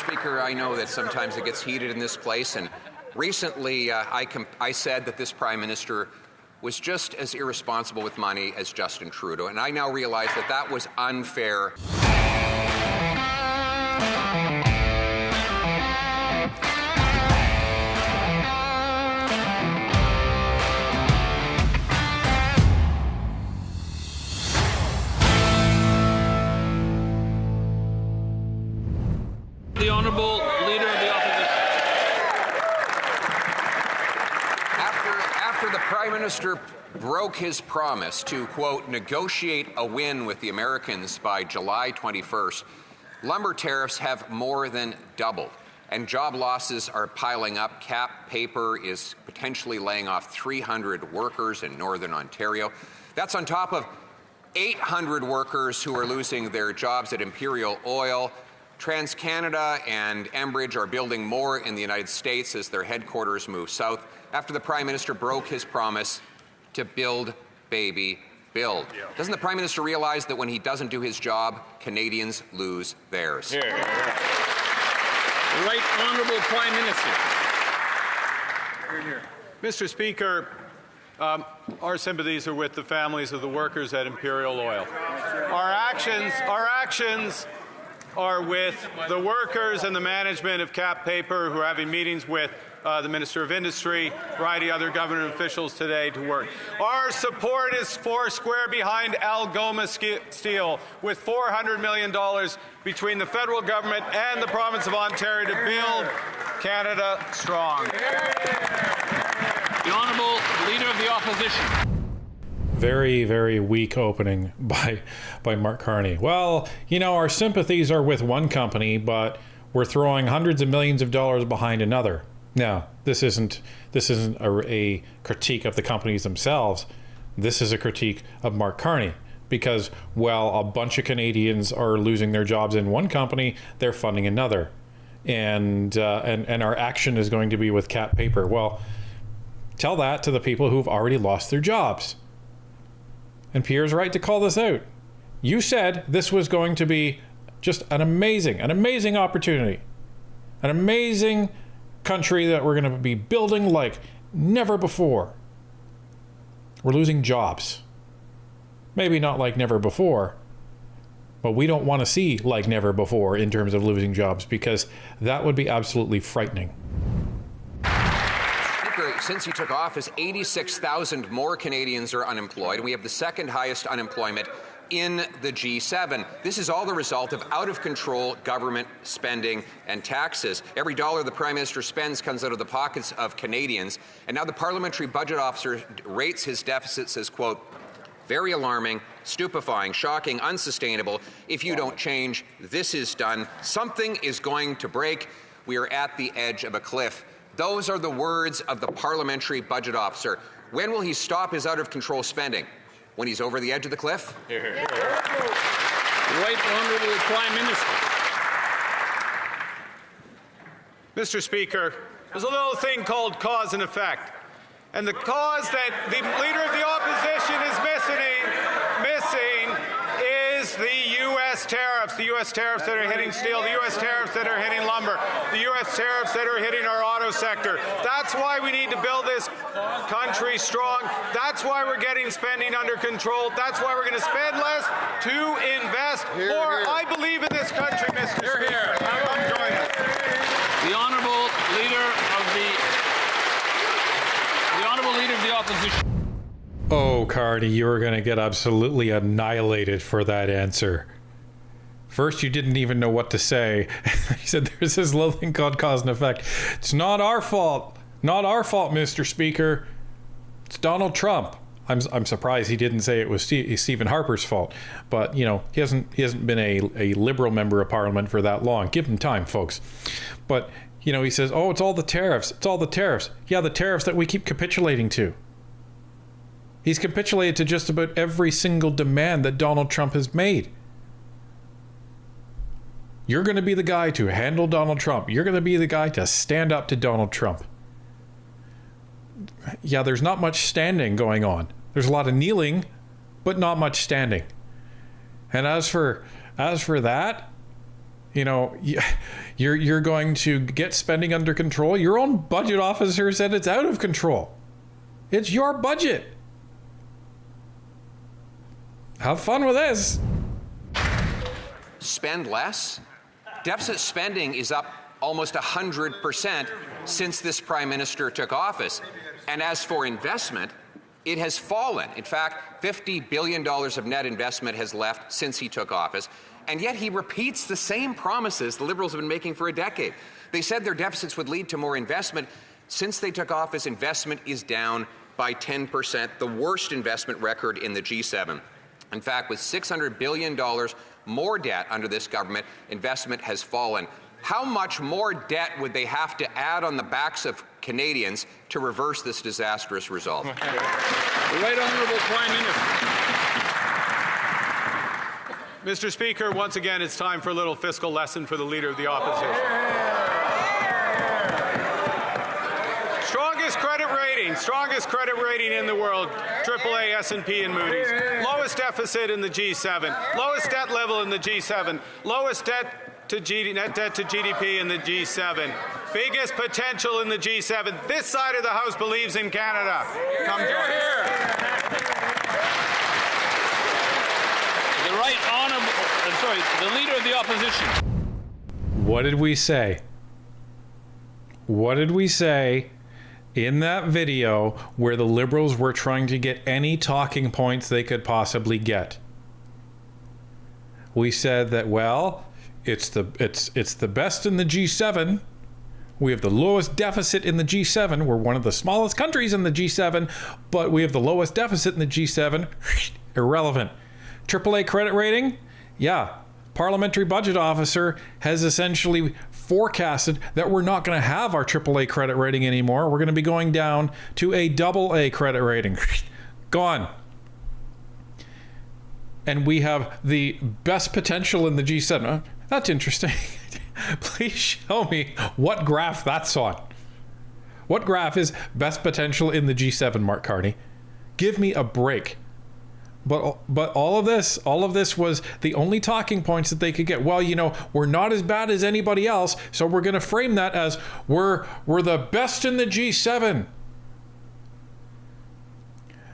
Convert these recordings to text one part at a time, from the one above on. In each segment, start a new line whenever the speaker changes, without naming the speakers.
Speaker, I know that sometimes it gets heated in this place, and recently I said that this Prime Minister was just as irresponsible with money as Justin Trudeau, and I now realize that that was unfair.
The Honourable Leader of the Opposition.
After the Prime Minister broke his promise to, quote, negotiate a win with the Americans by July 21st, lumber tariffs have more than doubled, and job losses are piling up. Cap Paper is potentially laying off 300 workers in Northern Ontario. That's on top of 800 workers who are losing their jobs at Imperial Oil. TransCanada and Enbridge are building more in the United States as their headquarters move south after the Prime Minister broke his promise to build, baby, build. Doesn't the Prime Minister realize that when he doesn't do his job, Canadians lose theirs?
Here. Right Honourable Prime Minister.
Here. Mr. Speaker, our sympathies are with the families of the workers at Imperial Oil. Our actions are with the workers and the management of Cap Paper, who are having meetings with the Minister of Industry, a variety of other government officials today to work. Our support is four square behind Algoma Steel, with $400 million between the federal government and the province of Ontario to build Canada strong.
The Honourable Leader of the Opposition.
Very, very weak opening by Mark Carney. Well, you know, our sympathies are with one company, but we're throwing hundreds of millions of dollars behind another. Now, this isn't a critique of the companies themselves. This is a critique of Mark Carney, because while a bunch of Canadians are losing their jobs in one company, they're funding another, and our action is going to be with Cap Paper. Well, tell that to the people who've already lost their jobs. And Pierre's right to call this out. You said this was going to be just an amazing opportunity, an amazing country that we're going to be building like never before. We're losing jobs. Maybe not like never before, but we don't want to see like never before in terms of losing jobs, because that would be absolutely frightening.
Since he took office, 86,000 more Canadians are unemployed, and we have the second highest unemployment in the G7. This is all the result of out-of-control government spending and taxes. Every dollar the Prime Minister spends comes out of the pockets of Canadians, and now the Parliamentary Budget Officer rates his deficit, says, quote, very alarming, stupefying, shocking, unsustainable. If you don't change, this is done. Something is going to break. We are at the edge of a cliff. Those are the words of the Parliamentary Budget Officer. When will he stop his out-of-control spending? When he's over the edge of the cliff?
Right Honourable Prime Minister.
Mr. Speaker, there's a little thing called cause and effect. And the cause that the Leader of the Opposition is missing is the U.S. tariffs. The U.S. tariffs that are hitting steel, the U.S. tariffs that are hitting lumber, the U.S. tariffs that are hitting our auto sector. That's why we need to build this country strong. That's why we're getting spending under control. That's why we're going to spend less to invest more. I believe in this country, Mr. Speaker. Come join us.
The Honourable Leader of the Opposition.
Oh, Carney, you were going to get absolutely annihilated for that answer. First, you didn't even know what to say. He said there's this little thing called cause and effect. It's not our fault. Not our fault, Mr. Speaker. It's Donald Trump. I'm surprised he didn't say it was Stephen Harper's fault. But, you know, he hasn't been a Liberal member of Parliament for that long. Give him time, folks. But, you know, he says, oh, it's all the tariffs. It's all the tariffs. Yeah, the tariffs that we keep capitulating to. He's capitulated to just about every single demand that Donald Trump has made. You're going to be the guy to handle Donald Trump. You're going to be the guy to stand up to Donald Trump. Yeah, there's not much standing going on. There's a lot of kneeling, but not much standing. And as for that, you know, You're going to get spending under control. Your own budget officer said it's out of control. It's your budget. Have fun with this.
Spend less? Deficit spending is up almost 100% since this prime minister took office. And as for investment, it has fallen. In fact, $50 billion of net investment has left since he took office. And yet he repeats the same promises the Liberals have been making for a decade. They said their deficits would lead to more investment. Since they took office, investment is down by 10%, the worst investment record in the G7. In fact, with $600 billion more debt under this government, investment has fallen. How much more debt would they have to add on the backs of Canadians to reverse this disastrous result?
The Right Honourable Prime Minister.
Mr. Speaker, once again, it's time for a little fiscal lesson for the Leader of the Opposition. Strongest credit rating in the world, AAA, S&P, and Moody's. Lowest deficit in the G7. Lowest debt level in the G7. Lowest net debt to GDP in the G7. Biggest potential in the G7. This side of the House believes in Canada. Come join us.
The Right Honourable, the Leader of the Opposition.
What did we say? What did we say in that video where the Liberals were trying to get any talking points they could possibly get? We said that, well, it's the best in the G7. We have the lowest deficit in the G7. We're one of the smallest countries in the G7, but we have the lowest deficit in the G7. Irrelevant. AAA credit rating? Yeah. Parliamentary Budget Officer has essentially forecasted that we're not going to have our AAA credit rating anymore. We're going to be going down to a AA credit rating. Gone. And we have the best potential in the G7. That's interesting. Please show me what graph that's on. What graph is best potential in the G7, Mark Carney? Give me a break. But all of this was the only talking points that they could get. Well, you know, we're not as bad as anybody else, so we're going to frame that as we're the best in the G7.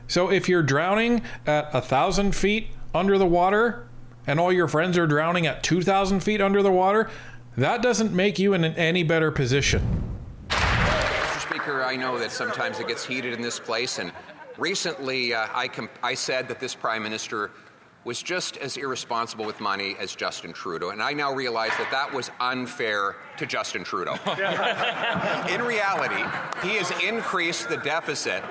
So if you're drowning at 1,000 feet under the water and all your friends are drowning at 2,000 feet under the water, that doesn't make you in an any better position.
Mr. Speaker, I know that sometimes it gets heated in this place, and recently, I said that this Prime Minister was just as irresponsible with money as Justin Trudeau, and I now realize that that was unfair to Justin Trudeau. In reality, he has increased the deficit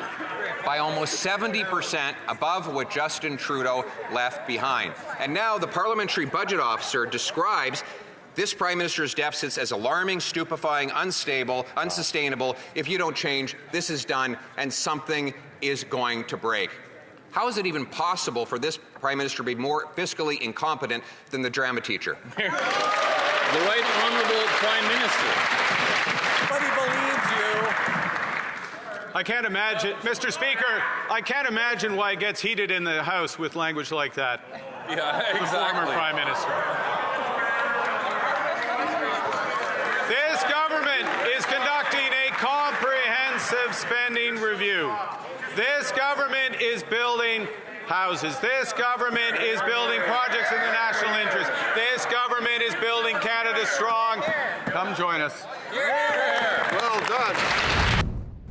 by almost 70% above what Justin Trudeau left behind. And now the Parliamentary Budget Officer describes this Prime Minister's deficits as alarming, stupefying, unstable, unsustainable. If you don't change, this is done, and something is going to break. How is it even possible for this Prime Minister to be more fiscally incompetent than the drama teacher?
The Right Honourable Prime Minister.
Nobody believes you. I can't imagine, Mr. Speaker, I can't imagine why it gets heated in the House with language like that.
Yeah, exactly.
The former Prime Minister. This government is conducting a comprehensive spending review. This government is building houses. This government is building projects in the national interest. This government is building Canada strong. Come join us.
Yeah.
Well done.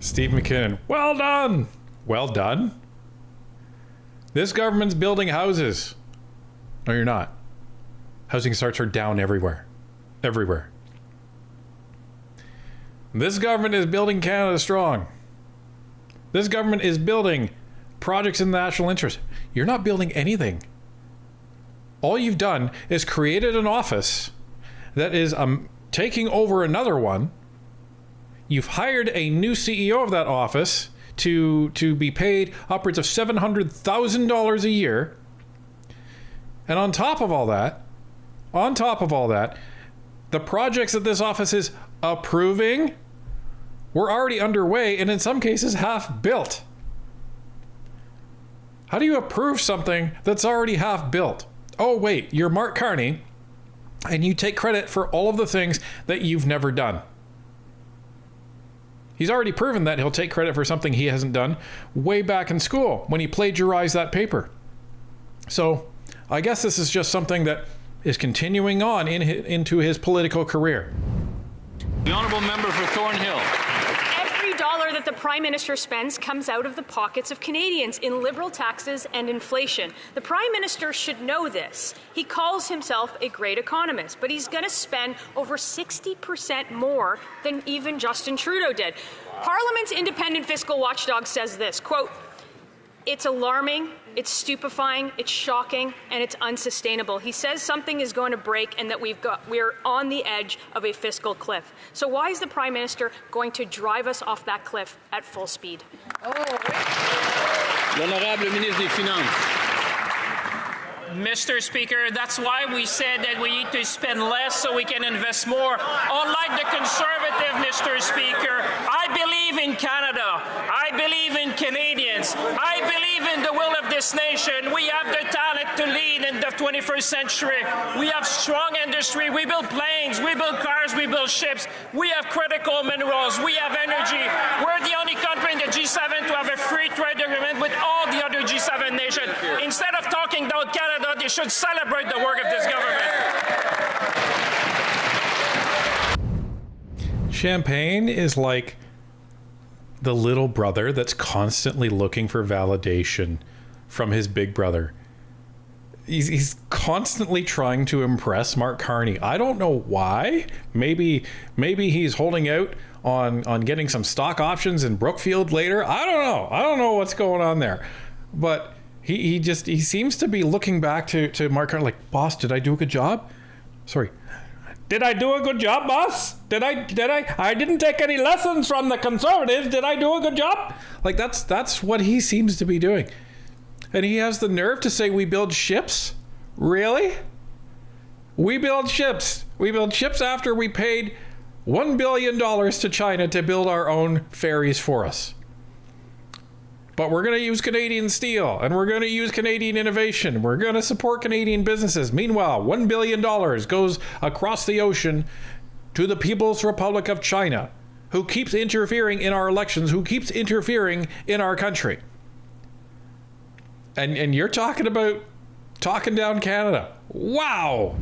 Steve McKinnon, well done. Well done? This government's building houses. No, you're not. Housing starts are down everywhere. Everywhere. This government is building Canada strong. This government is building projects in the national interest. You're not building anything. All you've done is created an office that is taking over another one. You've hired a new CEO of that office to be paid upwards of $700,000 a year. And on top of all that, the projects that this office is approving were already underway and in some cases half built. How do you approve something that's already half built? Oh wait, you're Mark Carney, and you take credit for all of the things that you've never done. He's already proven that he'll take credit for something he hasn't done way back in school when he plagiarized that paper. So I guess this is just something that is continuing on into his political career.
The honourable member for Thornhill.
Every dollar that the Prime Minister spends comes out of the pockets of Canadians in Liberal taxes and inflation. The Prime Minister should know this. He calls himself a great economist, but he's going to spend over 60% more than even Justin Trudeau did. Parliament's independent fiscal watchdog says this, quote, "It's alarming, it's stupefying, it's shocking, and it's unsustainable." He says something is going to break and that we're on the edge of a fiscal cliff. So why is the Prime Minister going to drive us off that cliff at full speed?
L'honorable ministre des Finances.
Mr. Speaker, that's why we said that we need to spend less so we can invest more. Unlike the Conservative, Mr. Speaker, I believe in Canada. I believe in Canadians. I believe in the will of this nation. We have the talent to lead in the 21st century. We have strong industry. We build planes. We build cars. We build ships. We have critical minerals. We have energy. We're the only country in the G7 to have a free trade agreement with all the other G7 nations. Instead of talking down Canada, they should celebrate the work of this government.
Champagne is like the little brother that's constantly looking for validation from his big brother. He's constantly trying to impress Mark Carney. I don't know why. Maybe he's holding out on getting some stock options in Brookfield later. I don't know. I don't know what's going on there. But he seems to be looking back to Mark Carney like, boss, did I do a good job? Sorry. Did I do a good job, boss? Did I didn't take any lessons from the Conservatives. Did I do a good job? Like that's what he seems to be doing. And he has the nerve to say we build ships? Really? We build ships. We build ships after we paid $1 billion to China to build our own ferries for us. But we're going to use Canadian steel, and we're going to use Canadian innovation. We're going to support Canadian businesses. Meanwhile, $1 billion goes across the ocean to the People's Republic of China, who keeps interfering in our elections, who keeps interfering in our country. And you're talking about talking down Canada. Wow.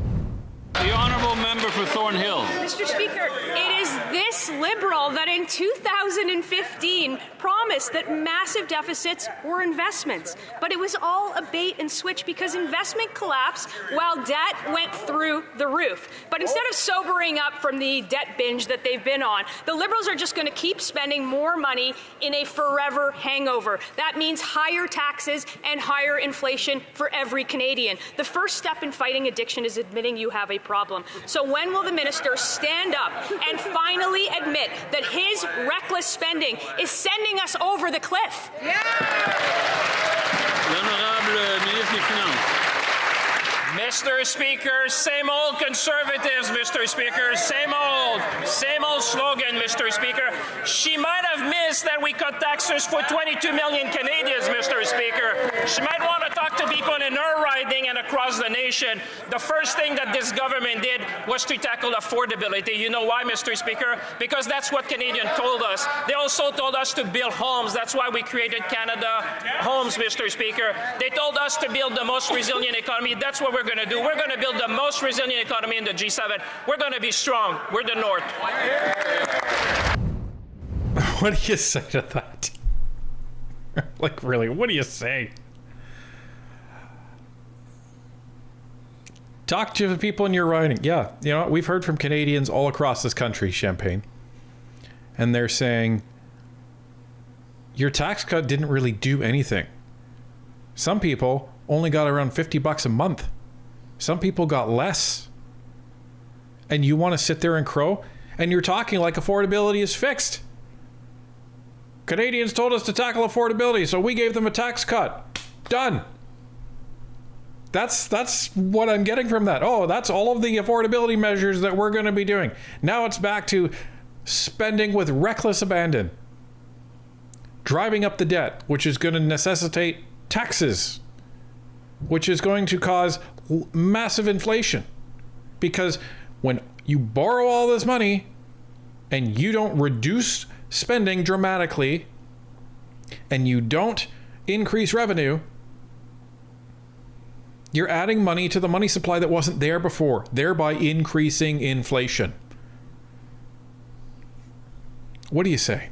The honourable member for Thornhill.
Mr. Speaker, it is this Liberal that in 2015 promised that massive deficits were investments. But it was all a bait and switch because investment collapsed while debt went through the roof. But instead of sobering up from the debt binge that they've been on, the Liberals are just going to keep spending more money in a forever hangover. That means higher taxes and higher inflation for every Canadian. The first step in fighting addiction is admitting you have a problem. So when will the minister stand up and finally admit that his reckless spending is sending us over the cliff?
L'honorable ministre des Finances.
Mr. Speaker, same old Conservatives, Mr. Speaker, same old slogan, Mr. Speaker. She might have missed that we cut taxes for 22 million Canadians, Mr. Speaker. She might want to talk to people in her riding and across the nation. The first thing that this government did was to tackle affordability. You know why, Mr. Speaker? Because that's what Canadians told us. They also told us to build homes. That's why we created Canada Homes, Mr. Speaker. They told us to build the most resilient economy. That's what we're going to do. We're going to build the most resilient economy in the G7. We're going to be strong. We're the North.
What do you say to that? Like, really, what do you say? Talk to the people in your riding. Yeah, you know, we've heard from Canadians all across this country, Champagne. And they're saying, your tax cut didn't really do anything. Some people only got around $50 a month. Some people got less. And you want to sit there and crow? And you're talking like affordability is fixed. Canadians told us to tackle affordability, so we gave them a tax cut. Done. That's what I'm getting from that. Oh, that's all of the affordability measures that we're going to be doing. Now it's back to spending with reckless abandon. Driving up the debt, which is going to necessitate taxes, which is going to cause massive inflation. Because when you borrow all this money and you don't reduce spending dramatically and you don't increase revenue, you're adding money to the money supply that wasn't there before, thereby increasing inflation. What do you say?